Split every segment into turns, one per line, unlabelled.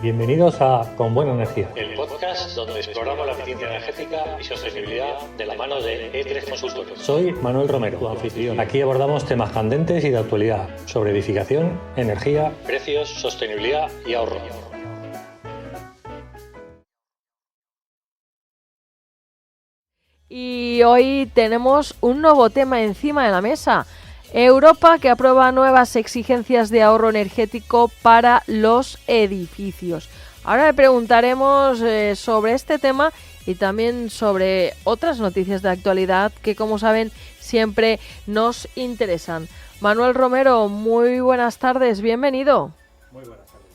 Bienvenidos a Con Buena Energía,
el podcast donde exploramos la eficiencia energética y sostenibilidad de la mano de E3 Consultores.
Soy Manuel Romero, tu anfitrión. Aquí abordamos temas candentes y de actualidad sobre edificación, energía,
precios, sostenibilidad y ahorro.
Y hoy tenemos un nuevo tema encima de la mesa. Europa que aprueba nuevas exigencias de ahorro energético para los edificios. Ahora le preguntaremos sobre este tema y también sobre otras noticias de actualidad que, como saben, siempre nos interesan. Manuel Romero, muy buenas tardes, bienvenido.
Muy buenas tardes.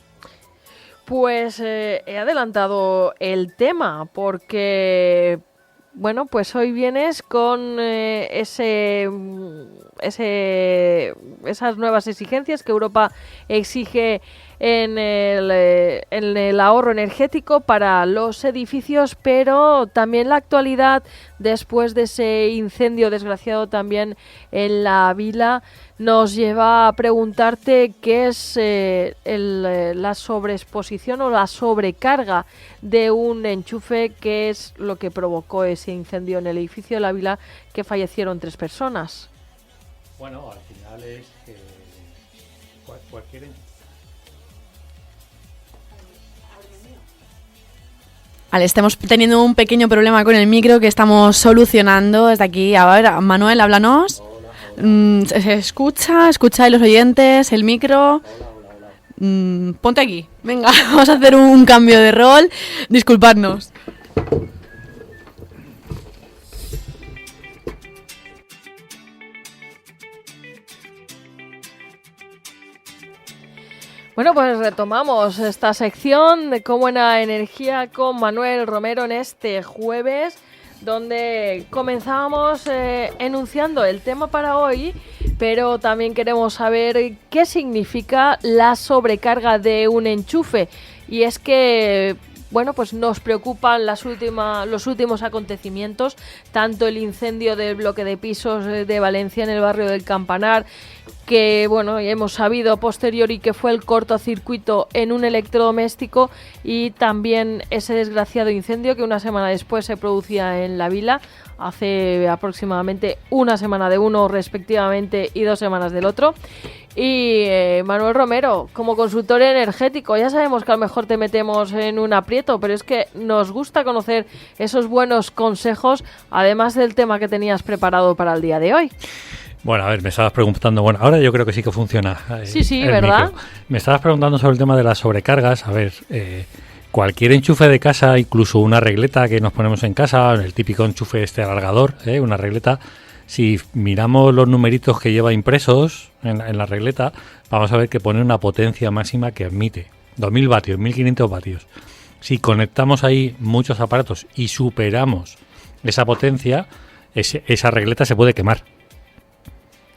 Pues he adelantado el tema porque... Bueno, pues hoy vienes con esas nuevas exigencias que Europa exige en el ahorro energético para los edificios, pero también la actualidad después de ese incendio desgraciado también en la vila nos lleva a preguntarte qué es la sobreexposición o la sobrecarga de un enchufe, que es lo que provocó ese incendio en el edificio de la vila que fallecieron 3 personas.
Bueno, al final es que cualquier...
Vale, estamos teniendo un pequeño problema con el micro que estamos solucionando desde aquí. A ver, Manuel, háblanos. ¿Se escucha? ¿Escucháis los oyentes? ¿El micro? Ponte aquí. Venga, vamos a hacer un cambio de rol. Disculpadnos.
Bueno, pues retomamos esta sección de Con Buena Energía con Manuel Romero en este jueves, donde comenzábamos enunciando el tema para hoy, pero también queremos saber qué significa la sobrecarga de un enchufe. Y es que, bueno, pues nos preocupan los últimos acontecimientos, tanto el incendio del bloque de pisos de Valencia en el barrio del Campanar, que bueno, hemos sabido a posteriori que fue el cortocircuito en un electrodoméstico, y también ese desgraciado incendio que una semana después se producía en la vila, hace aproximadamente una semana de uno respectivamente y 2 semanas del otro. Y Manuel Romero, como consultor energético, ya sabemos que a lo mejor te metemos en un aprieto, pero es que nos gusta conocer esos buenos consejos, además del tema que tenías preparado para el día de hoy.
Bueno, a ver, me estabas preguntando, bueno, ahora yo creo que sí que funciona.
Sí, ¿verdad?
Micro. Me estabas preguntando sobre el tema de las sobrecargas. A ver, cualquier enchufe de casa, incluso una regleta que nos ponemos en casa, el típico enchufe alargador, una regleta, si miramos los numeritos que lleva impresos en la regleta, vamos a ver que pone una potencia máxima que admite 2000 vatios, 1500 vatios. Si conectamos ahí muchos aparatos y superamos esa potencia, esa regleta se puede quemar.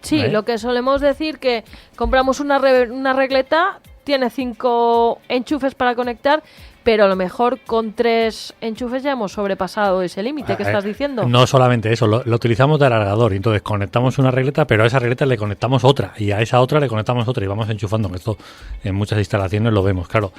Sí, lo que solemos decir que compramos una regleta, tiene 5 enchufes para conectar, pero a lo mejor con 3 enchufes ya hemos sobrepasado ese límite que estás diciendo.
No solamente eso, lo utilizamos de alargador, entonces conectamos una regleta, pero a esa regleta le conectamos otra, y a esa otra le conectamos otra, y vamos enchufando. Esto en muchas instalaciones lo vemos, claro.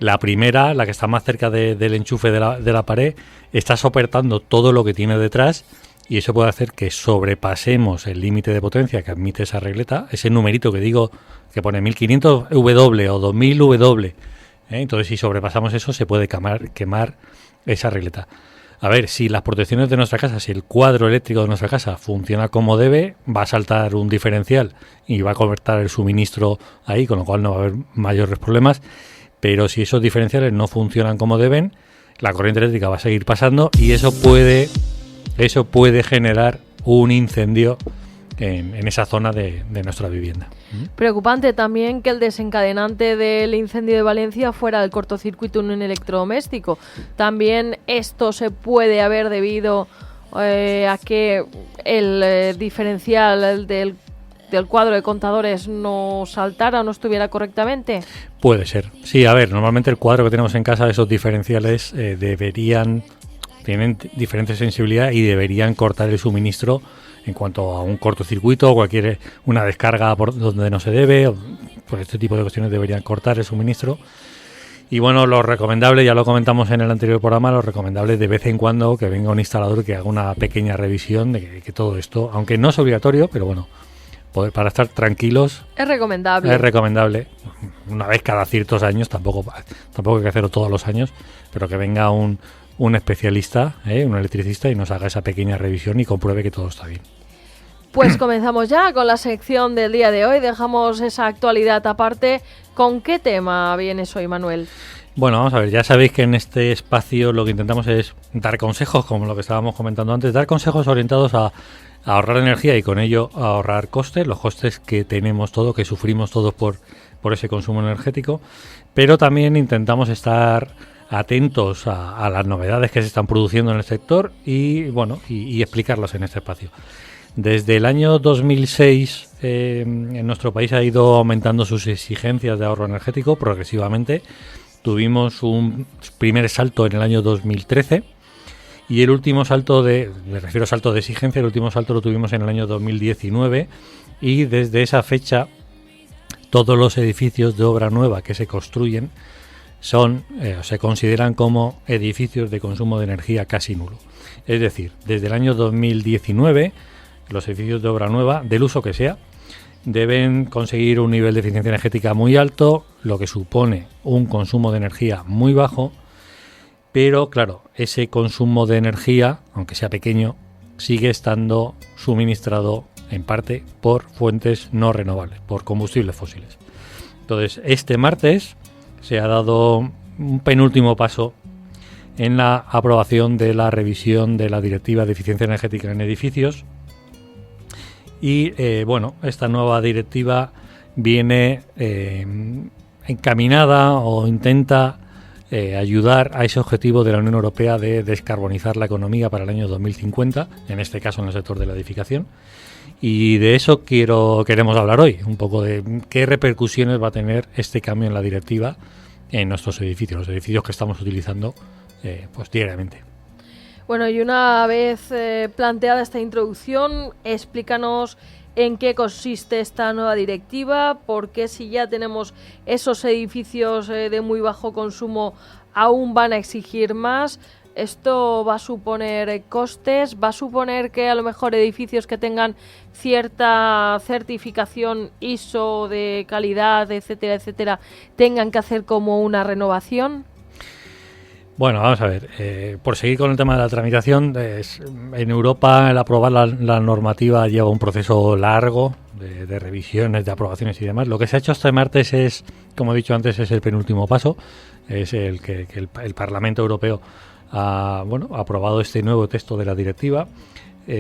La primera, la que está más cerca del enchufe de la pared, está soportando todo lo que tiene detrás, y eso puede hacer que sobrepasemos el límite de potencia que admite esa regleta, ese numerito que digo que pone 1500 W o 2000 W. Entonces, si sobrepasamos eso, se puede quemar esa regleta. A ver, si las protecciones de nuestra casa, si el cuadro eléctrico de nuestra casa funciona como debe, va a saltar un diferencial y va a cortar el suministro ahí, con lo cual no va a haber mayores problemas. Pero si esos diferenciales no funcionan como deben, la corriente eléctrica va a seguir pasando, y eso puede generar un incendio en esa zona de nuestra vivienda.
Preocupante también que el desencadenante del incendio de Valencia fuera el cortocircuito en un electrodoméstico. También esto se puede haber debido a que el diferencial del cuadro de contadores no saltara o no estuviera correctamente.
Puede ser. Sí, a ver, normalmente el cuadro que tenemos en casa, esos diferenciales tienen diferente sensibilidad y deberían cortar el suministro en cuanto a un cortocircuito o una descarga por donde no se debe. Pues este tipo de cuestiones deberían cortar el suministro. Y bueno, lo recomendable, ya lo comentamos en el anterior programa, lo recomendable de vez en cuando que venga un instalador que haga una pequeña revisión de que todo esto, aunque no es obligatorio, pero bueno, para estar tranquilos.
Es recomendable.
Es recomendable. Una vez cada ciertos años, tampoco hay que hacerlo todos los años, pero que venga un especialista, un electricista, y nos haga esa pequeña revisión y compruebe que todo está bien.
Pues comenzamos ya con la sección del día de hoy. Dejamos esa actualidad aparte. ¿Con qué tema vienes hoy, Manuel?
Bueno, vamos a ver, ya sabéis que en este espacio lo que intentamos es dar consejos, como lo que estábamos comentando antes, dar consejos orientados a ahorrar energía y con ello a ahorrar costes, los costes que tenemos todos, que sufrimos todos por ese consumo energético, pero también intentamos estar atentos a las novedades que se están produciendo en el sector y bueno, y explicarlas en este espacio. Desde el año 2006 en nuestro país ha ido aumentando sus exigencias de ahorro energético progresivamente. Tuvimos un primer salto en el año 2013 y el último salto me refiero a salto de exigencia, el último salto lo tuvimos en el año 2019 y desde esa fecha todos los edificios de obra nueva que se construyen se consideran como edificios de consumo de energía casi nulo. Es decir, desde el año 2019 los edificios de obra nueva, del uso que sea, deben conseguir un nivel de eficiencia energética muy alto, lo que supone un consumo de energía muy bajo, pero claro, ese consumo de energía, aunque sea pequeño, sigue estando suministrado en parte por fuentes no renovables, por combustibles fósiles. Entonces, este martes se ha dado un penúltimo paso en la aprobación de la revisión de la Directiva de Eficiencia Energética en Edificios. Y esta nueva directiva viene encaminada o intenta ayudar a ese objetivo de la Unión Europea de descarbonizar la economía para el año 2050, en este caso en el sector de la edificación. Y de eso queremos hablar hoy, un poco de qué repercusiones va a tener este cambio en la directiva en nuestros edificios, los edificios que estamos utilizando diariamente.
Bueno, y una vez planteada esta introducción, explícanos en qué consiste esta nueva directiva, por qué si ya tenemos esos edificios de muy bajo consumo aún van a exigir más. ¿Esto va a suponer costes? ¿Va a suponer que a lo mejor edificios que tengan cierta certificación ISO de calidad, etcétera, etcétera, tengan que hacer como una renovación?
Bueno, vamos a ver, por seguir con el tema de la tramitación, en Europa el aprobar la normativa lleva un proceso largo de revisiones, de aprobaciones y demás. Lo que se ha hecho hasta el martes es, como he dicho antes, es el penúltimo paso, es el que el Parlamento Europeo ha aprobado este nuevo texto de la directiva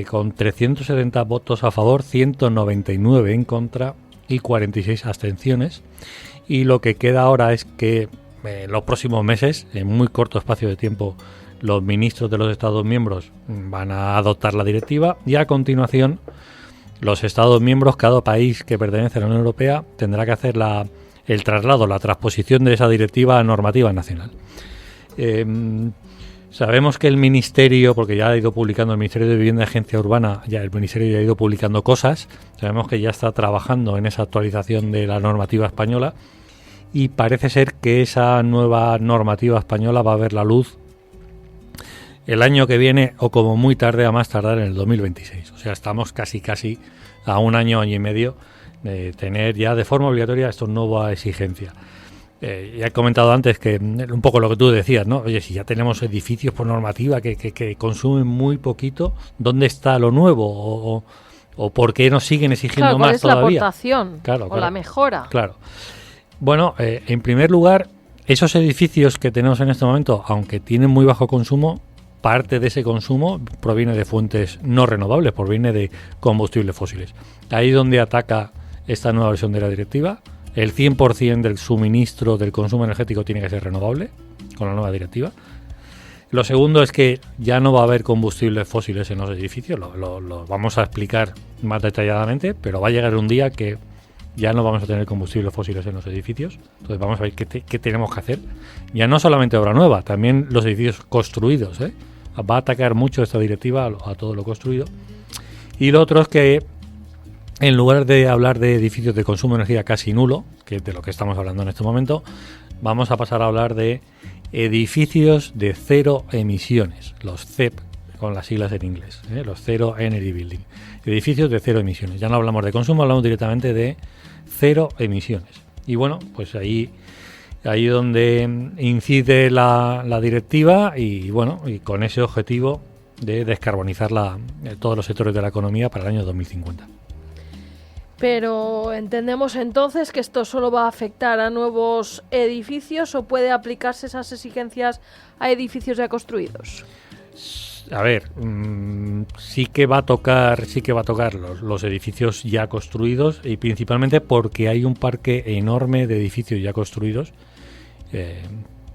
con 370 votos a favor, 199 en contra y 46 abstenciones. Y lo que queda ahora es que en los próximos meses, en muy corto espacio de tiempo, los ministros de los Estados miembros van a adoptar la directiva y a continuación los Estados miembros, cada país que pertenece a la Unión Europea, tendrá que hacer el traslado, la transposición de esa directiva a normativa nacional. Sabemos que el Ministerio, porque ya ha ido publicando el Ministerio de Vivienda y Agencia Urbana, el Ministerio ya ha ido publicando cosas, sabemos que ya está trabajando en esa actualización de la normativa española. Y parece ser que esa nueva normativa española va a ver la luz el año que viene o como muy tarde, a más tardar en el 2026. O sea, estamos casi a un año y medio de tener ya de forma obligatoria esta nueva exigencia. Ya he comentado antes que un poco lo que tú decías, ¿no? Oye, si ya tenemos edificios por normativa que consumen muy poquito, ¿dónde está lo nuevo? ¿O por qué nos siguen exigiendo más todavía?
¿Cuál es la aportación
Claro.
la mejora?
Claro. Bueno, en primer lugar, esos edificios que tenemos en este momento, aunque tienen muy bajo consumo, parte de ese consumo proviene de fuentes no renovables, proviene de combustibles fósiles. Ahí es donde ataca esta nueva versión de la directiva. El 100% del suministro del consumo energético tiene que ser renovable con la nueva directiva. Lo segundo es que ya no va a haber combustibles fósiles en los edificios, lo vamos a explicar más detalladamente, pero va a llegar un día que ya no vamos a tener combustibles fósiles en los edificios. Entonces vamos a ver qué tenemos que hacer. Ya no solamente obra nueva, también los edificios construidos. Va a atacar mucho esta directiva a todo lo construido. Y lo otro es que en lugar de hablar de edificios de consumo de energía casi nulo, que es de lo que estamos hablando en este momento, vamos a pasar a hablar de edificios de cero emisiones, los CEP, con las siglas en inglés, los Zero Energy Building. Edificios de cero emisiones. Ya no hablamos de consumo, hablamos directamente de cero emisiones. Y bueno, pues ahí donde incide la directiva y bueno, y con ese objetivo de descarbonizar todos los sectores de la economía para el año 2050.
Pero entendemos entonces que esto solo va a afectar a nuevos edificios o puede aplicarse esas exigencias a edificios ya construidos.
A ver, sí que va a tocar los edificios ya construidos y principalmente porque hay un parque enorme de edificios ya construidos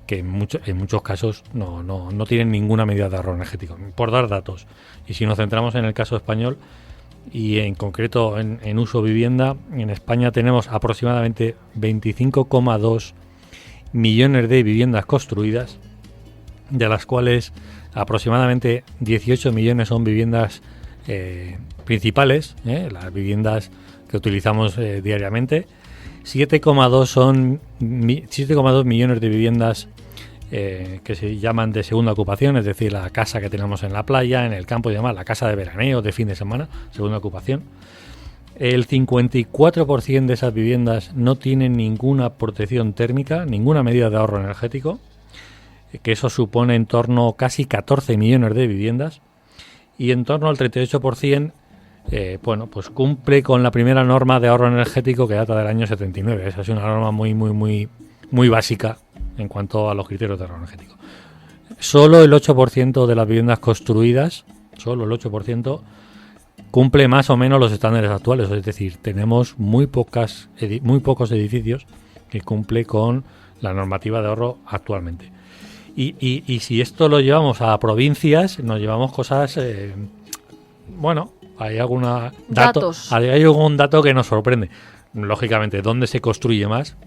que en muchos casos no tienen ninguna medida de ahorro energético. Por dar datos, y si nos centramos en el caso español y en concreto en uso vivienda, en España tenemos aproximadamente 25,2 millones de viviendas construidas, de las cuales aproximadamente 18 millones son viviendas principales, las viviendas que utilizamos diariamente. 7,2 millones de viviendas que se llaman de segunda ocupación, es decir, la casa que tenemos en la playa, en el campo y demás, la casa de veraneo, de fin de semana, segunda ocupación. El 54% de esas viviendas no tienen ninguna protección térmica, ninguna medida de ahorro energético, que eso supone en torno a casi 14 millones de viviendas, y en torno al 38% pues cumple con la primera norma de ahorro energético que data del año 79. Esa es una norma muy básica en cuanto a los criterios de ahorro energético. Solo el 8% de las viviendas construidas, solo el 8%, cumple más o menos los estándares actuales. Es decir, tenemos muy pocos edificios que cumple con la normativa de ahorro actualmente. Y si esto lo llevamos a provincias, nos llevamos cosas, hay algún dato que nos sorprende. Lógicamente, ¿dónde se construye más?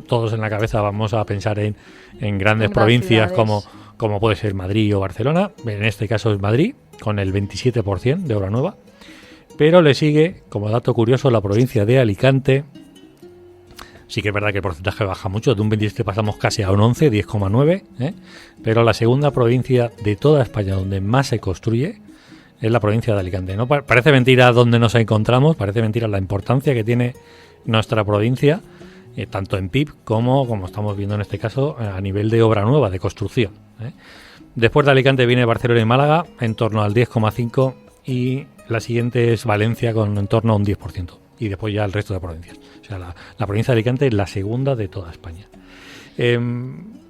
Todos en la cabeza vamos a pensar en grandes provincias como puede ser Madrid o Barcelona. En este caso es Madrid, con el 27% de obra nueva. Pero le sigue, como dato curioso, la provincia de Alicante. Sí que es verdad que el porcentaje baja mucho, de un 27 pasamos casi a un 11, 10,9, pero la segunda provincia de toda España donde más se construye es la provincia de Alicante. No parece mentira dónde nos encontramos, parece mentira la importancia que tiene nuestra provincia, tanto en PIB como estamos viendo en este caso, a nivel de obra nueva, de construcción. Después de Alicante viene Barcelona y Málaga, en torno al 10,5, y la siguiente es Valencia, con en torno a un 10%, y después ya el resto de provincias. O sea, la provincia de Alicante es la segunda de toda España.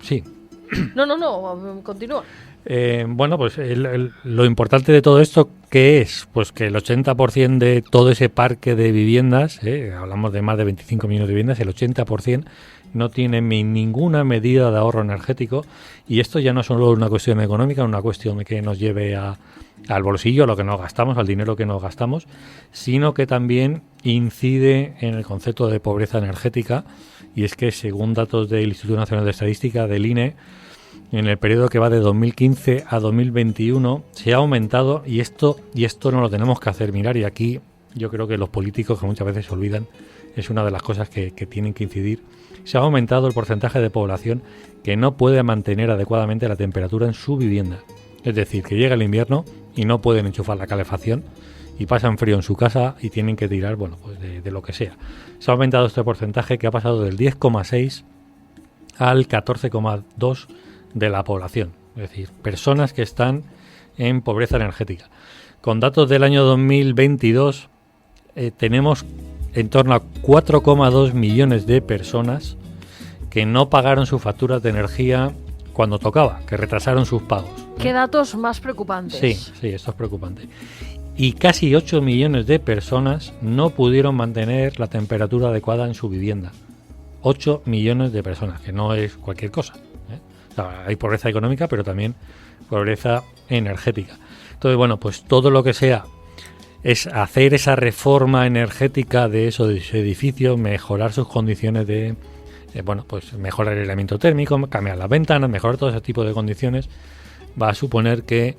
Sí.
No, continúa.
Pues lo importante de todo esto, ¿qué es? Pues que el 80% de todo ese parque de viviendas, hablamos de más de 25 millones de viviendas, el 80% no tiene ninguna medida de ahorro energético, y esto ya no es solo una cuestión económica, una cuestión de que nos lleve al bolsillo, a lo que nos gastamos, al dinero que nos gastamos, sino que también incide en el concepto de pobreza energética, y es que según datos del Instituto Nacional de Estadística, del INE, en el periodo que va de 2015 a 2021 se ha aumentado, y esto no lo tenemos que hacer mirar, y aquí yo creo que los políticos, que muchas veces se olvidan, es una de las cosas que tienen que incidir. Se ha aumentado el porcentaje de población que no puede mantener adecuadamente la temperatura en su vivienda. Es decir, que llega el invierno y no pueden enchufar la calefacción y pasan frío en su casa y tienen que tirar, de lo que sea. Se ha aumentado este porcentaje, que ha pasado del 10,6 al 14,2 de la población. Es decir, personas que están en pobreza energética. Con datos del año 2022 tenemos en torno a 4,2 millones de personas que no pagaron sus facturas de energía cuando tocaba, que retrasaron sus pagos.
¿Qué datos más preocupantes?
Sí, esto es preocupante. Y casi 8 millones de personas no pudieron mantener la temperatura adecuada en su vivienda. 8 millones de personas, que no es cualquier cosa. O sea, hay pobreza económica, pero también pobreza energética. Entonces, pues todo lo que sea es hacer esa reforma energética de esos edificios, mejorar sus condiciones de, mejorar el aislamiento térmico, cambiar las ventanas, mejorar todo ese tipo de condiciones, va a suponer que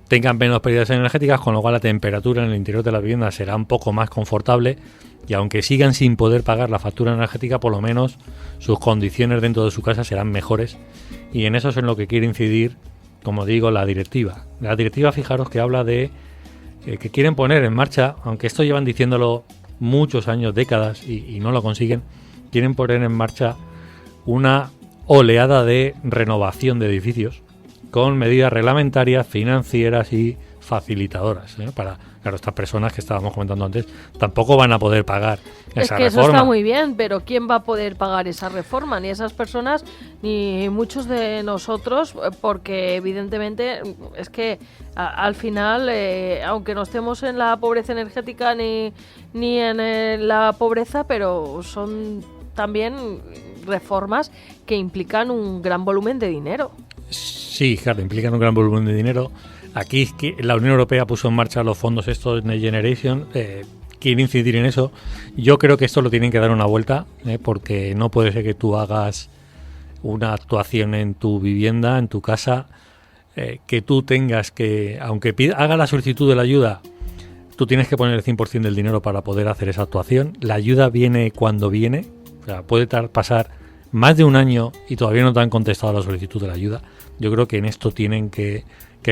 tengan menos pérdidas energéticas, con lo cual la temperatura en el interior de la vivienda será un poco más confortable y aunque sigan sin poder pagar la factura energética, por lo menos sus condiciones dentro de su casa serán mejores, y en eso es en lo que quiere incidir, como digo, la directiva. La directiva, fijaros que habla de que quieren poner en marcha, aunque esto llevan diciéndolo muchos años, décadas, y no lo consiguen, quieren poner en marcha una oleada de renovación de edificios con medidas reglamentarias, financieras y facilitadoras, ¿eh? Para, claro, estas personas que estábamos comentando antes tampoco van a poder pagar esa reforma.
Eso está muy bien, pero ¿quién va a poder pagar esa reforma? Ni esas personas, ni muchos de nosotros, porque evidentemente es que al final, aunque no estemos en la pobreza energética ni en la pobreza, pero son también reformas que implican un gran volumen de dinero.
Sí, claro, implican un gran volumen de dinero. Aquí la Unión Europea puso en marcha los fondos estos Next Generation, quiere incidir en eso. Yo creo que esto lo tienen que dar una vuelta, porque no puede ser que tú hagas una actuación en tu vivienda, en tu casa, que tú tengas que, aunque haga la solicitud de la ayuda, tú tienes que poner el 100% del dinero para poder hacer esa actuación. La ayuda viene cuando viene, o sea, puede pasar más de un año y todavía no te han contestado la solicitud de la ayuda. Yo creo que en esto tienen que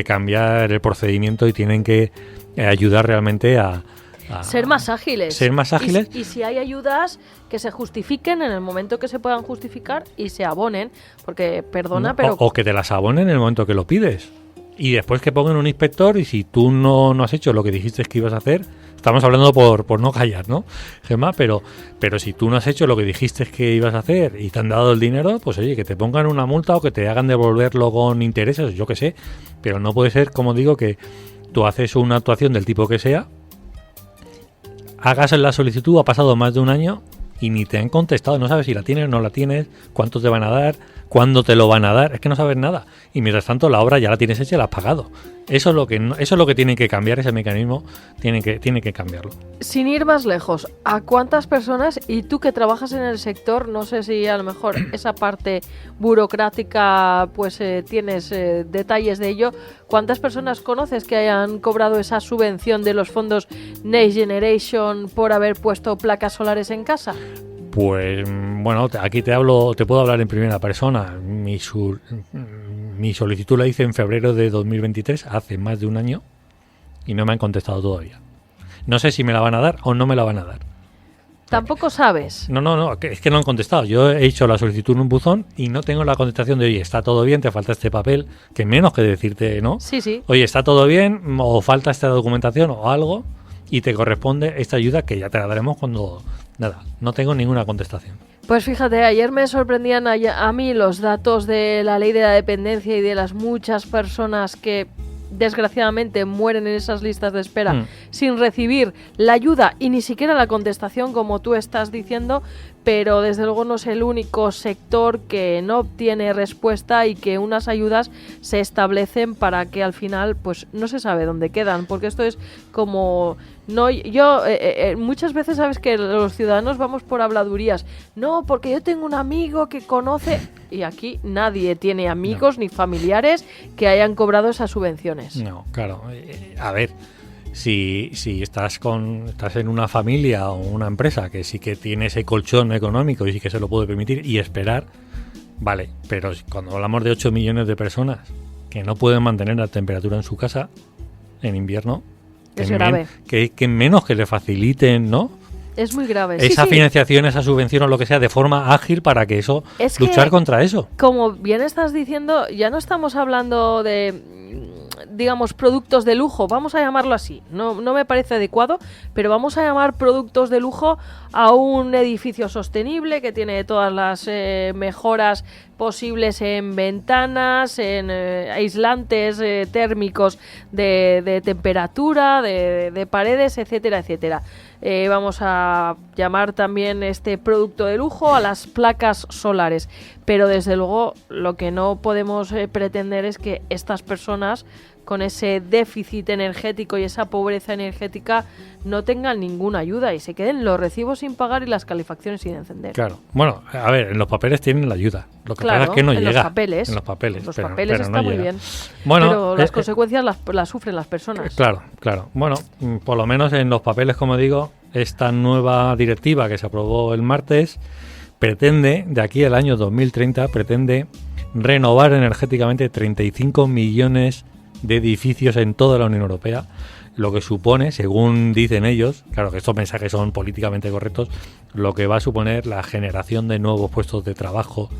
cambiar el procedimiento y tienen que ayudar realmente a
ser más ágiles.
Ser más ágiles.
Y si hay ayudas, que se justifiquen en el momento que se puedan justificar y se abonen, porque, perdona,
no,
pero...
O que te las abonen en el momento que lo pides. Y después que pongan un inspector y si tú no has hecho lo que dijiste que ibas a hacer, estamos hablando por no callar, ¿no, Gemma? Pero si tú no has hecho lo que dijiste que ibas a hacer y te han dado el dinero, pues oye, que te pongan una multa o que te hagan devolverlo con intereses, yo qué sé. Pero no puede ser, como digo, que tú haces una actuación del tipo que sea, hagas la solicitud, ha pasado más de un año y ni te han contestado, no sabes si la tienes o no la tienes, cuánto te van a dar, cuándo te lo van a dar, es que no sabes nada. Y mientras tanto la obra ya la tienes hecha y la has pagado. Eso es lo que tienen que cambiar, ese mecanismo tienen que cambiarlo.
Sin ir más lejos, ¿a cuántas personas, y tú que trabajas en el sector, no sé si a lo mejor esa parte burocrática pues tienes detalles de ello, cuántas personas conoces que hayan cobrado esa subvención de los fondos Next Generation por haber puesto placas solares en casa?
Pues bueno, aquí te puedo hablar en primera persona. Mi solicitud la hice en febrero de 2023, hace más de un año, y no me han contestado todavía. No sé si me la van a dar o no me la van a dar.
¿Tampoco sabes?
No, es que no han contestado. Yo he hecho la solicitud en un buzón y no tengo la contestación de, oye, está todo bien, te falta este papel, que menos que decirte, ¿no?
Sí.
Oye, está todo bien, o falta esta documentación o algo, y te corresponde esta ayuda que ya te la daremos cuando... Nada, no tengo ninguna contestación.
Pues fíjate, ayer me sorprendían a mí los datos de la ley de la dependencia y de las muchas personas que desgraciadamente mueren en esas listas de espera sin recibir la ayuda y ni siquiera la contestación, como tú estás diciendo, pero desde luego no es el único sector que no obtiene respuesta y que unas ayudas se establecen para que al final pues no se sabe dónde quedan, porque esto es como... muchas veces sabes que los ciudadanos vamos por habladurías. No, porque yo tengo un amigo que conoce... Y aquí nadie tiene amigos ni familiares que hayan cobrado esas subvenciones.
No, claro. A ver, si estás en una familia o una empresa que sí que tiene ese colchón económico y sí que se lo puede permitir y esperar, vale. Pero cuando hablamos de 8 millones de personas que no pueden mantener la temperatura en su casa en invierno,
es grave.
Que menos que le faciliten, ¿no?
Es muy grave.
Esa financiación, esa subvención o lo que sea, de forma ágil para que eso, luchar contra eso.
Como bien estás diciendo, ya no estamos hablando de, digamos, productos de lujo, vamos a llamarlo así. No me parece adecuado, pero vamos a llamar productos de lujo a un edificio sostenible que tiene todas las mejoras posibles en ventanas, en aislantes térmicos de temperatura, de paredes, etcétera, etcétera. Vamos a llamar también este producto de lujo a las placas solares, pero desde luego lo que no podemos pretender es que estas personas con ese déficit energético y esa pobreza energética no tengan ninguna ayuda y se queden los recibos sin pagar y las calefacciones sin encender.
Claro. Bueno, a ver, en los papeles tienen la ayuda. Lo que pasa es que no llega.
En los papeles pero está
no
muy
llega.
bien.
Bueno,
pero las consecuencias las sufren las personas.
Claro. Bueno, por lo menos en los papeles, como digo, esta nueva directiva que se aprobó el martes pretende, de aquí al año 2030, pretende renovar energéticamente 35 millones de edificios en toda la Unión Europea, lo que supone, según dicen ellos, claro que estos mensajes son políticamente correctos, lo que va a suponer la generación de nuevos puestos de trabajo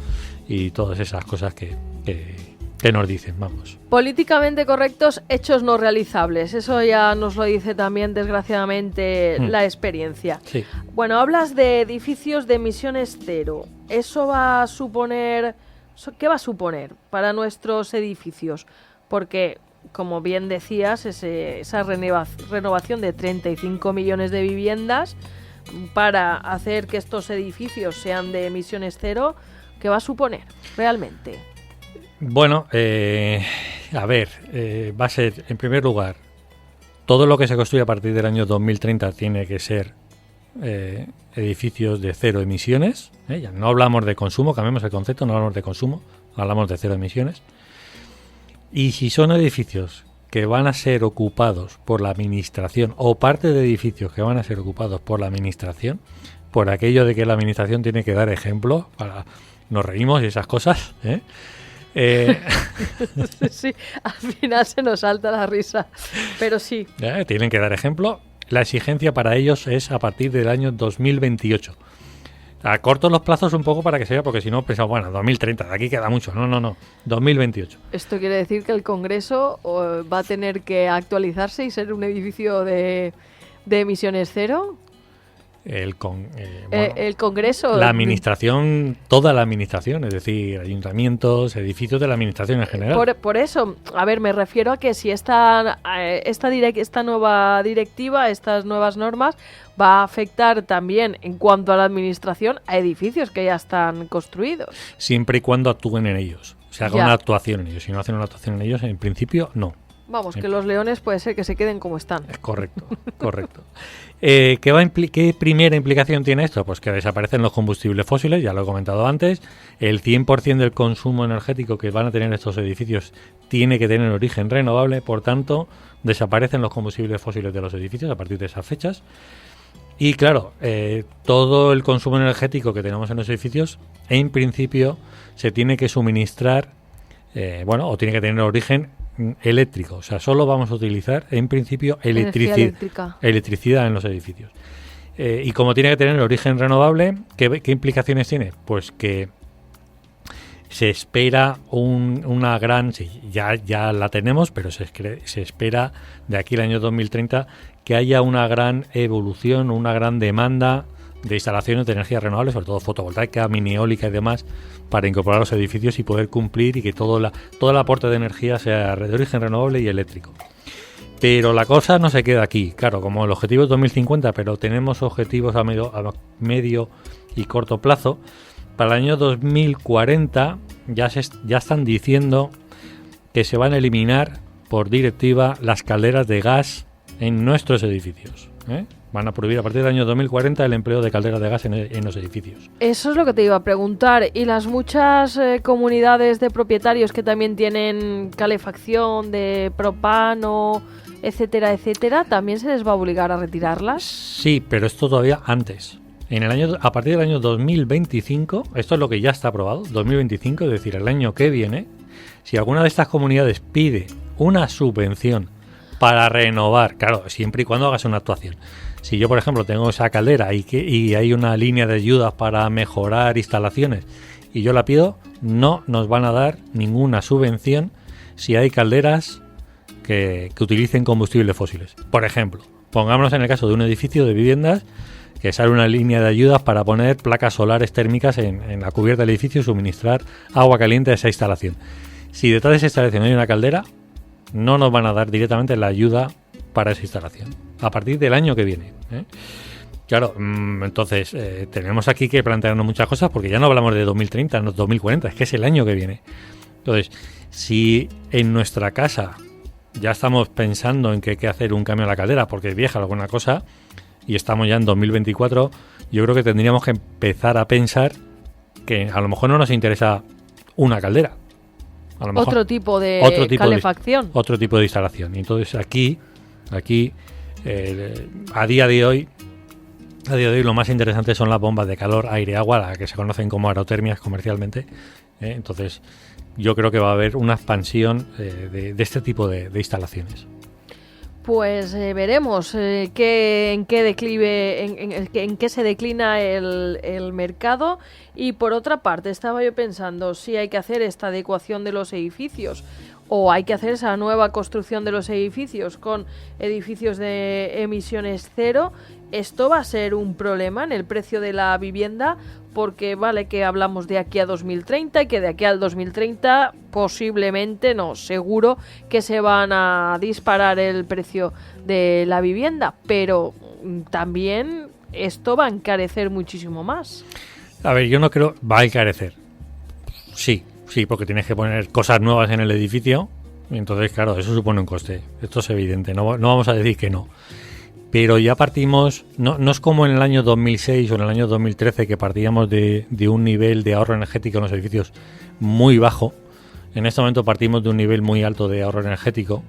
y todas esas cosas que nos dicen, vamos.
Políticamente correctos, hechos no realizables. Eso ya nos lo dice también, desgraciadamente, la experiencia.
Sí.
Bueno, hablas de edificios de emisiones cero. ¿Eso va a suponer... ¿Qué va a suponer para nuestros edificios? Porque, como bien decías, esa renovación de 35 millones de viviendas para hacer que estos edificios sean de emisiones cero, ¿qué va a suponer realmente?
Bueno, a ver, va a ser, en primer lugar, todo lo que se construye a partir del año 2030 tiene que ser edificios de cero emisiones. Ya no hablamos de consumo, cambiamos el concepto, no hablamos de consumo, hablamos de cero emisiones. Y si son edificios que van a ser ocupados por la administración o parte de edificios que van a ser ocupados por la administración, por aquello de que la administración tiene que dar ejemplo, nos reímos y esas cosas,
Sí, al final se nos salta la risa, pero sí.
Tienen que dar ejemplo. La exigencia para ellos es a partir del año 2028. Acorto los plazos un poco para que se vea, porque si no pensamos, bueno, 2030, de aquí queda mucho. No, 2028.
Esto quiere decir que el Congreso va a tener que actualizarse y ser un edificio de emisiones cero.
El
Congreso.
La administración, toda la administración, es decir, ayuntamientos, edificios de la administración en general.
Por eso, a ver, me refiero a que si esta nueva directiva, estas nuevas normas, va a afectar también en cuanto a la administración a edificios que ya están construidos.
Siempre y cuando actúen en ellos, se haga una actuación en ellos. Si no hacen una actuación en ellos, en principio, no.
Vamos, que los leones puede ser que se queden como están.
Correcto. ¿Qué primera implicación tiene esto? Pues que desaparecen los combustibles fósiles, ya lo he comentado antes. El 100% del consumo energético que van a tener estos edificios tiene que tener origen renovable, por tanto, desaparecen los combustibles fósiles de los edificios a partir de esas fechas. Y claro, todo el consumo energético que tenemos en los edificios, en principio, se tiene que suministrar, o tiene que tener origen eléctrico. O sea, solo vamos a utilizar, en principio, electricidad en los edificios. Y como tiene que tener origen renovable, ¿qué implicaciones tiene? Pues que se espera una gran... Sí, ya la tenemos, pero se espera de aquí al año 2030 que haya una gran evolución, una gran demanda de instalaciones de energía renovable, sobre todo fotovoltaica, mini eólica y demás, para incorporar a los edificios y poder cumplir y que todo el aporte de energía sea de origen renovable y eléctrico. Pero la cosa no se queda aquí. Claro, como el objetivo es 2050, pero tenemos objetivos a medio y corto plazo. Para el año 2040 ya están diciendo que se van a eliminar por directiva las calderas de gas en nuestros edificios. Van a prohibir a partir del año 2040 el empleo de calderas de gas en los edificios.
Eso es lo que te iba a preguntar. ¿Y las muchas comunidades de propietarios que también tienen calefacción de propano, etcétera, también se les va a obligar a retirarlas?
Sí, pero esto todavía antes. A partir del año 2025, esto es lo que ya está aprobado, 2025, es decir, el año que viene, si alguna de estas comunidades pide una subvención para renovar, claro, siempre y cuando hagas una actuación. Si yo, por ejemplo, tengo esa caldera y hay una línea de ayudas para mejorar instalaciones y yo la pido, no nos van a dar ninguna subvención si hay calderas que utilicen combustibles fósiles. Por ejemplo, pongámonos en el caso de un edificio de viviendas que sale una línea de ayudas para poner placas solares térmicas en la cubierta del edificio y suministrar agua caliente a esa instalación. Si detrás de esa instalación hay una caldera, no nos van a dar directamente la ayuda para esa instalación a partir del año que viene. Claro, entonces tenemos aquí que plantearnos muchas cosas porque ya no hablamos de 2030, no 2040, es que es el año que viene. Entonces, si en nuestra casa ya estamos pensando en que hay que hacer un cambio en la caldera porque es vieja alguna cosa y estamos ya en 2024, yo creo que tendríamos que empezar a pensar que a lo mejor no nos interesa una caldera. A lo mejor
Otro tipo de calefacción.
Otro tipo de instalación. Y entonces aquí a día de hoy lo más interesante son las bombas de calor, aire, agua, las que se conocen como aerotermias comercialmente. Entonces yo creo que va a haber una expansión de este tipo de instalaciones.
Pues veremos en qué declive, en qué se declina el mercado. Y por otra parte, estaba yo pensando si hay que hacer esta adecuación de los edificios o hay que hacer esa nueva construcción de los edificios con edificios de emisiones cero. Esto va a ser un problema en el precio de la vivienda, porque vale que hablamos de aquí a 2030 y que de aquí al 2030 posiblemente, no, seguro que se van a disparar el precio de la vivienda, pero también esto va a encarecer muchísimo más.
A ver, yo no creo... Va a encarecer. Sí, porque tienes que poner cosas nuevas en el edificio y entonces, claro, eso supone un coste. Esto es evidente, no vamos a decir que no. Pero ya partimos, no es como en el año 2006 o en el año 2013 que partíamos de un nivel de ahorro energético en los edificios muy bajo. En este momento partimos de un nivel muy alto de ahorro energético,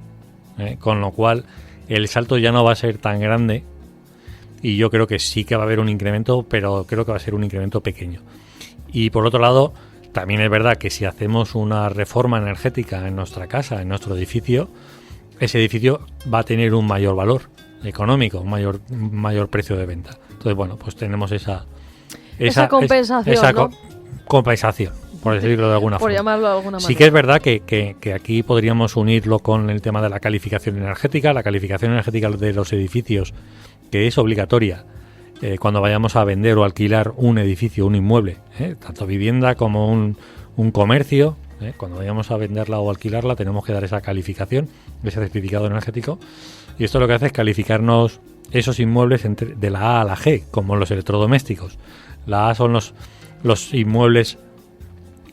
con lo cual el salto ya no va a ser tan grande y yo creo que sí que va a haber un incremento, pero creo que va a ser un incremento pequeño. Y por otro lado, también es verdad que si hacemos una reforma energética en nuestra casa, en nuestro edificio, ese edificio va a tener un mayor valor económico, un mayor precio de venta. Entonces, bueno, pues tenemos esa
compensación, ¿no?
Compensación, por decirlo de alguna forma.
Por llamarlo de alguna manera.
Sí que es verdad que aquí podríamos unirlo con el tema de la calificación energética. La calificación energética de los edificios, que es obligatoria cuando vayamos a vender o alquilar un edificio, un inmueble, tanto vivienda como un comercio. Cuando vayamos a venderla o alquilarla tenemos que dar esa calificación, ese certificado energético. Y esto lo que hace es calificarnos esos inmuebles de la A a la G, como los electrodomésticos. La A son los inmuebles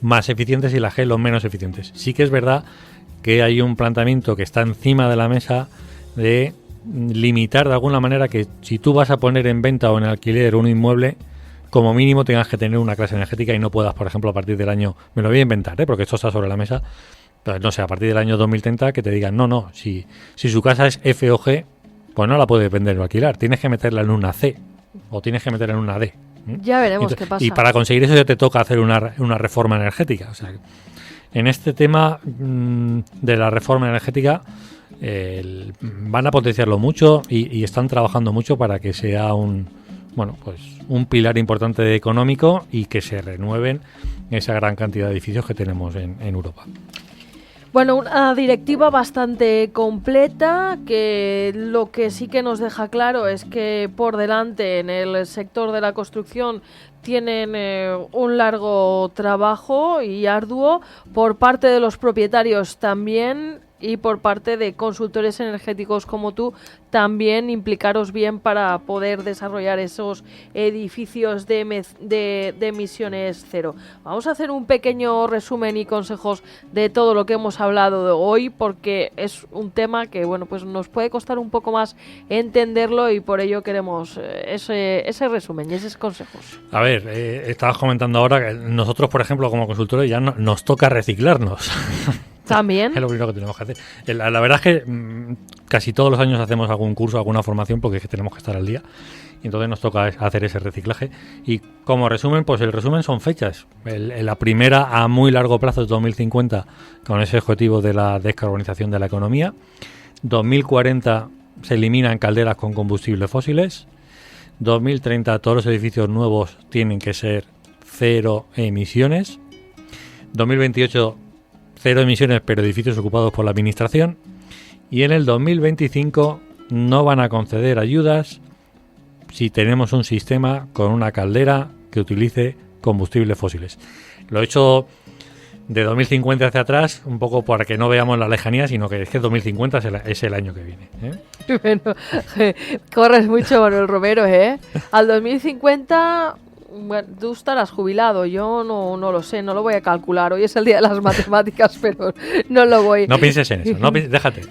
más eficientes y la G los menos eficientes. Sí que es verdad que hay un planteamiento que está encima de la mesa de limitar de alguna manera que si tú vas a poner en venta o en alquiler un inmueble, como mínimo tengas que tener una clase energética y no puedas, por ejemplo, a partir del año... Me lo voy a inventar, porque esto está sobre la mesa... Pues no sé, a partir del año 2030 que te digan, no, si su casa es F o G, pues no la puedes vender o alquilar. Tienes que meterla en una C o tienes que meterla en una D.
Ya veremos qué pasa.
Y para conseguir eso ya te toca hacer una reforma energética. O sea, en este tema de la reforma energética van a potenciarlo mucho y están trabajando mucho para que sea un pilar importante económico y que se renueven esa gran cantidad de edificios que tenemos en Europa.
Bueno, una directiva bastante completa que lo que sí que nos deja claro es que por delante en el sector de la construcción tienen un largo trabajo y arduo por parte de los propietarios también y por parte de consultores energéticos como tú, también implicaros bien para poder desarrollar esos edificios de emisiones cero. Vamos a hacer un pequeño resumen y consejos de todo lo que hemos hablado de hoy, porque es un tema que pues nos puede costar un poco más entenderlo y por ello queremos ese resumen y esos consejos.
A ver, estabas comentando ahora que nosotros, por ejemplo, como consultores ya nos toca reciclarnos.
También.
Es lo primero que tenemos que hacer. La verdad es que casi todos los años hacemos algún curso, alguna formación, porque es que tenemos que estar al día. Y entonces nos toca hacer ese reciclaje. Y como resumen, pues el resumen son fechas. La primera a muy largo plazo es 2050, con ese objetivo de la descarbonización de la economía. 2040 se eliminan calderas con combustibles fósiles. 2030 todos los edificios nuevos tienen que ser cero emisiones. 2028 cero emisiones, pero edificios ocupados por la administración. Y en el 2025 no van a conceder ayudas si tenemos un sistema con una caldera que utilice combustibles fósiles. Lo he hecho de 2050 hacia atrás, un poco para que no veamos la lejanía, sino que es que 2050 es el año que viene.
Bueno, corres mucho, Manuel Romero, Al 2050... Bueno, tú estarás jubilado, yo no lo sé, no lo voy a calcular. Hoy es el día de las matemáticas, pero no lo voy.
No pienses en eso, déjate.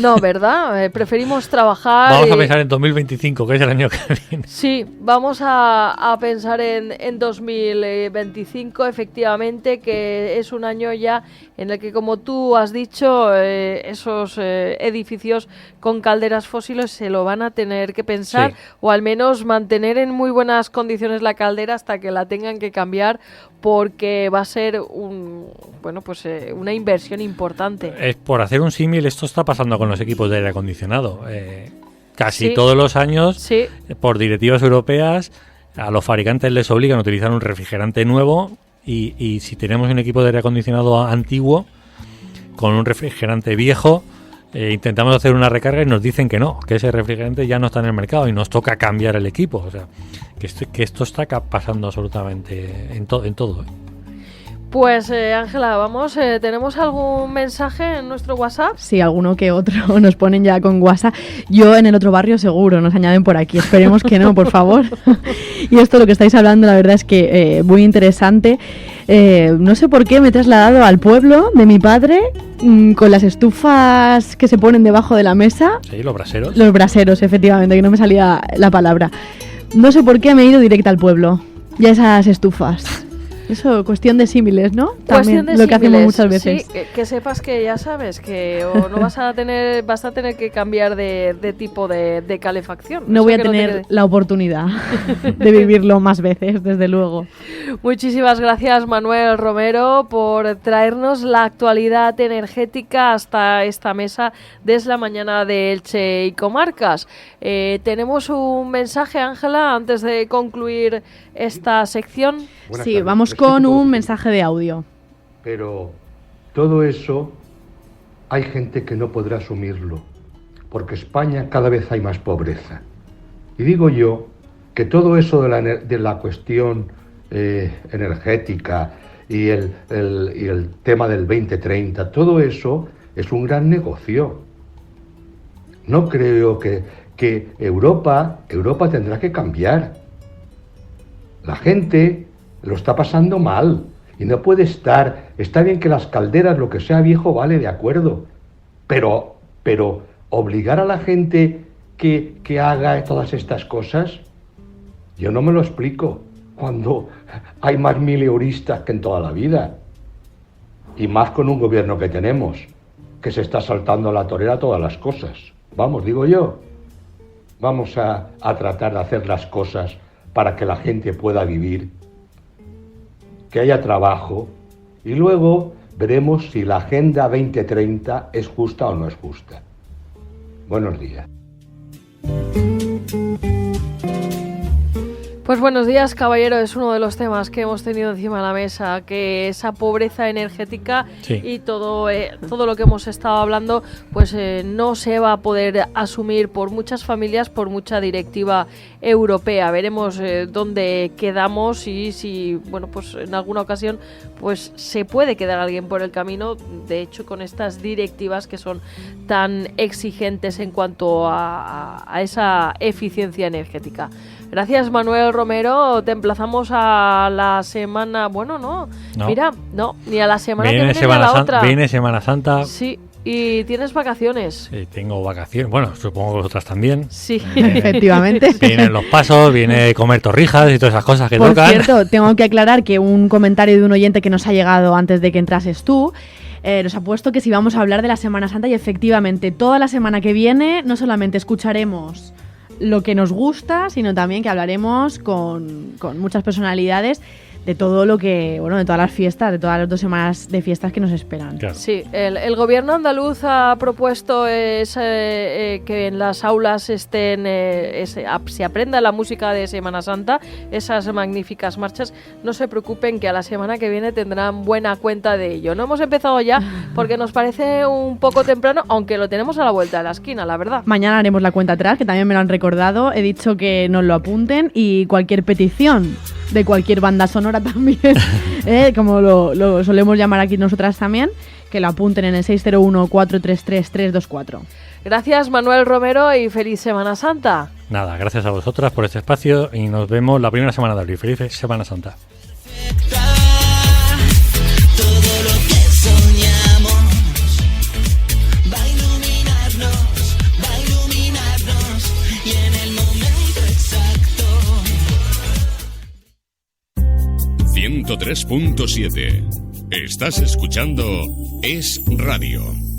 No, ¿verdad? Preferimos trabajar.
Vamos a pensar en 2025, que es el año que viene.
Sí, vamos a pensar en 2025, efectivamente, que es un año ya en el que, como tú has dicho, esos edificios con calderas fósiles se lo van a tener que pensar, sí, o al menos mantener en muy buenas condiciones la caldera hasta que la tengan que cambiar, porque va a ser una inversión importante.
Por hacer un símil, esto está pasando con los equipos de aire acondicionado. Casi
sí,
todos los años,
sí,
por directivas europeas, a los fabricantes les obligan a utilizar un refrigerante nuevo y si tenemos un equipo de aire acondicionado antiguo con un refrigerante viejo, intentamos hacer una recarga y nos dicen que no, que ese refrigerante ya no está en el mercado y nos toca cambiar el equipo. O sea, que esto está pasando absolutamente en todo.
Pues Ángela, vamos, ¿tenemos algún mensaje en nuestro WhatsApp?
Sí, alguno que otro nos ponen ya con WhatsApp. Yo en el otro barrio seguro, nos añaden por aquí. Esperemos que no, por favor. Y esto, lo que estáis hablando, la verdad es que muy interesante. No sé por qué me he trasladado al pueblo de mi padre con las estufas que se ponen debajo de la mesa.
Sí, los braseros. Los
braseros, efectivamente, que no me salía la palabra. No sé por qué me he ido directa al pueblo y a esas estufas. Eso, cuestión de símiles, ¿no?
Cuestión de
lo
símiles,
que hacemos muchas veces.
Sí, que sepas que ya sabes que o no vas a tener que cambiar de tipo de calefacción.
No voy a tener la oportunidad de vivirlo más veces, desde luego.
Muchísimas gracias, Manuel Romero, por traernos la actualidad energética hasta esta mesa desde la mañana de Elche y Comarcas. Tenemos un mensaje, Ángela, antes de concluir esta sección.
Sí, tardes. Vamos con un mensaje de audio.
Pero todo eso hay gente que no podrá asumirlo, porque España cada vez hay más pobreza. Y digo yo que todo eso de la cuestión energética y el tema del 2030, todo eso es un gran negocio. No creo que Europa tendrá que cambiar. La gente lo está pasando mal y no puede estar. Está bien que las calderas, lo que sea viejo, vale, de acuerdo, pero obligar a la gente que haga todas estas cosas, yo no me lo explico, cuando hay más mileuristas que en toda la vida, y más con un gobierno que tenemos, que se está saltando a la torera todas las cosas. Vamos, digo yo, vamos a tratar de hacer las cosas para que la gente pueda vivir, que haya trabajo, y luego veremos si la Agenda 2030 es justa o no es justa. Buenos días.
Pues buenos días, caballero. Es uno de los temas que hemos tenido encima de la mesa, que esa pobreza energética, sí, y todo lo que hemos estado hablando, pues no se va a poder asumir por muchas familias, por mucha directiva europea. Veremos dónde quedamos y si, bueno, pues en alguna ocasión pues se puede quedar alguien por el camino, de hecho, con estas directivas que son tan exigentes en cuanto a esa eficiencia energética. Gracias, Manuel Romero. Te emplazamos a la semana... Bueno, no. Mira, no, ni a la semana que viene ni a la otra.
Viene Semana Santa.
Sí, y tienes vacaciones.
Sí, tengo vacaciones. Bueno, supongo que vosotras también.
Sí.
Efectivamente.
Vienen los pasos, viene comer torrijas y todas esas cosas que tocan.
Por cierto, tengo que aclarar que un comentario de un oyente que nos ha llegado antes de que entrases tú, nos ha puesto que si vamos a hablar de la Semana Santa, y efectivamente toda la semana que viene no solamente escucharemos lo que nos gusta, sino también que hablaremos con muchas personalidades de todo lo que, bueno, de todas las fiestas, de todas las 2 semanas de fiestas que nos esperan.
Claro.
Sí, el gobierno andaluz ha propuesto que en las aulas se aprenda la música de Semana Santa, esas magníficas marchas. No se preocupen, que a la semana que viene tendrán buena cuenta de ello. No hemos empezado ya porque nos parece un poco temprano, aunque lo tenemos a la vuelta de la esquina, la verdad.
Mañana haremos la cuenta atrás, que también me lo han recordado. He dicho que nos lo apunten, y cualquier petición de cualquier banda sonora también, como lo solemos llamar aquí nosotras también, que lo apunten en el 601-433-324.
Gracias, Manuel Romero, y feliz Semana Santa.
Nada, gracias a vosotras por este espacio y nos vemos la primera semana de abril. Feliz Semana Santa.
Todo lo que soñamos va a iluminarnos y en el momento exacto.
103.7. Estás escuchando Es Radio.